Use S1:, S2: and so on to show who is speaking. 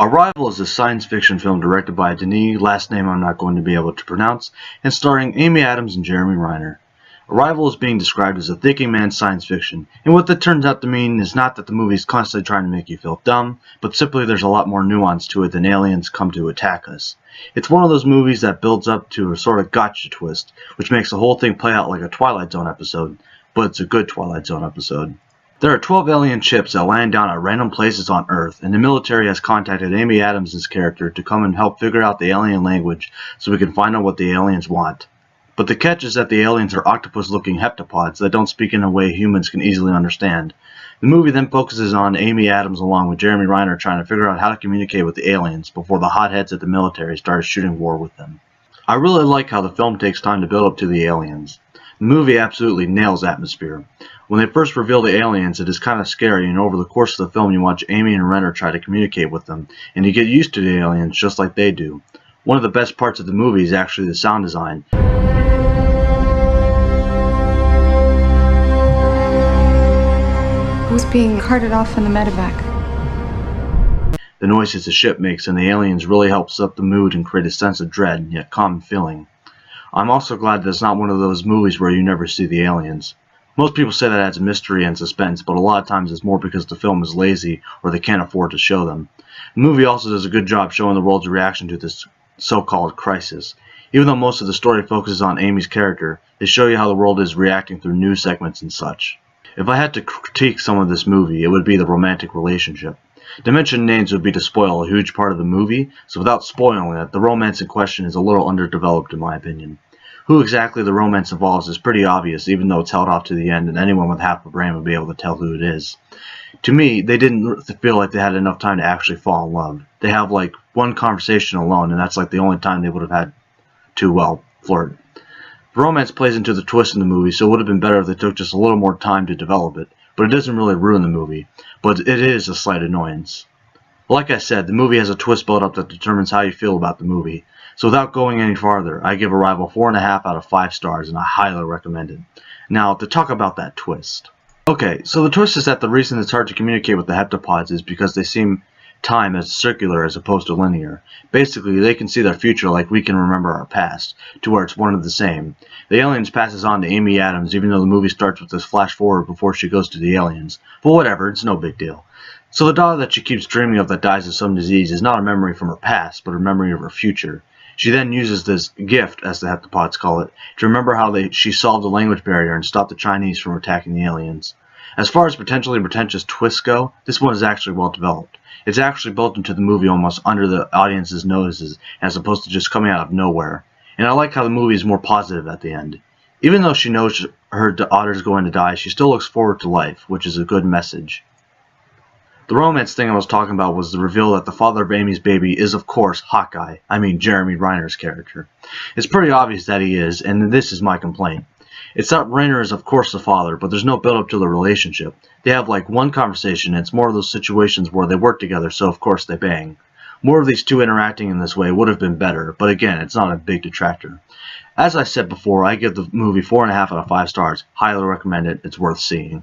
S1: Arrival is a science fiction film directed by Denis, last name I'm not going to be able to pronounce, and starring Amy Adams and Jeremy Renner. Arrival is being described as a thinking man's science fiction, and what that turns out to mean is not that the movie is constantly trying to make you feel dumb, but simply there's a lot more nuance to it than aliens come to attack us. It's one of those movies that builds up to a sort of gotcha twist, which makes the whole thing play out like a Twilight Zone episode, but it's a good Twilight Zone episode. There are 12 alien ships that land down at random places on Earth, and the military has contacted Amy Adams' character to come and help figure out the alien language so we can find out what the aliens want. But the catch is that the aliens are octopus-looking heptapods that don't speak in a way humans can easily understand. The movie then focuses on Amy Adams along with Jeremy Renner trying to figure out how to communicate with the aliens before the hotheads at the military started shooting war with them. I really like how the film takes time to build up to the aliens. The movie absolutely nails atmosphere. When they first reveal the aliens, it is kind of scary, and over the course of the film you watch Amy and Renner try to communicate with them, and you get used to the aliens just like they do. One of the best parts of the movie is actually the sound design.
S2: Who's being carted off in the medevac?
S1: The noises the ship makes and the aliens really helps up the mood and create a sense of dread, yet calm feeling. I'm also glad that it's not one of those movies where you never see the aliens. Most people say that adds mystery and suspense, but a lot of times it's more because the film is lazy or they can't afford to show them. The movie also does a good job showing the world's reaction to this so-called crisis. Even though most of the story focuses on Amy's character, they show you how the world is reacting through news segments and such. If I had to critique some of this movie, it would be the romantic relationship. To mention names would be to spoil a huge part of the movie, so without spoiling it, the romance in question is a little underdeveloped in my opinion. Who exactly the romance involves is pretty obvious, even though it's held off to the end and anyone with half a brain would be able to tell who it is. To me, they didn't feel like they had enough time to actually fall in love. They have like one conversation alone, and that's like the only time they would have had to, well, flirt. The romance plays into the twist in the movie, so it would have been better if they took just a little more time to develop it, but it doesn't really ruin the movie, but it is a slight annoyance. Like I said, the movie has a twist built up that determines how you feel about the movie. So without going any farther, I give Arrival 4.5 out of 5 stars, and I highly recommend it. Now, to talk about that twist. Okay, so the twist is that the reason it's hard to communicate with the heptapods is because they seem time as circular as opposed to linear. Basically, they can see their future like we can remember our past, to where it's one and the same. The aliens passes on to Amy Adams, even though the movie starts with this flash forward before she goes to the aliens. But whatever, it's no big deal. So the daughter that she keeps dreaming of that dies of some disease is not a memory from her past, but a memory of her future. She then uses this gift, as the heptapods call it, to remember how she solved the language barrier and stopped the Chinese from attacking the aliens. As far as potentially pretentious twists go, this one is actually well developed. It's actually built into the movie almost under the audience's noses, as opposed to just coming out of nowhere. And I like how the movie is more positive at the end. Even though she knows her daughter is going to die, she still looks forward to life, which is a good message. The romance thing I was talking about was the reveal that the father of Amy's baby is, of course, Hawkeye. I mean, Jeremy Renner's character. It's pretty obvious that he is, and this is my complaint. It's that Renner is, of course, the father, but there's no build-up to the relationship. They have, like, one conversation, and it's more of those situations where they work together, so of course they bang. More of these two interacting in this way would have been better, but again, it's not a big detractor. As I said before, I give the movie 4.5 out of 5 stars. Highly recommend it. It's worth seeing.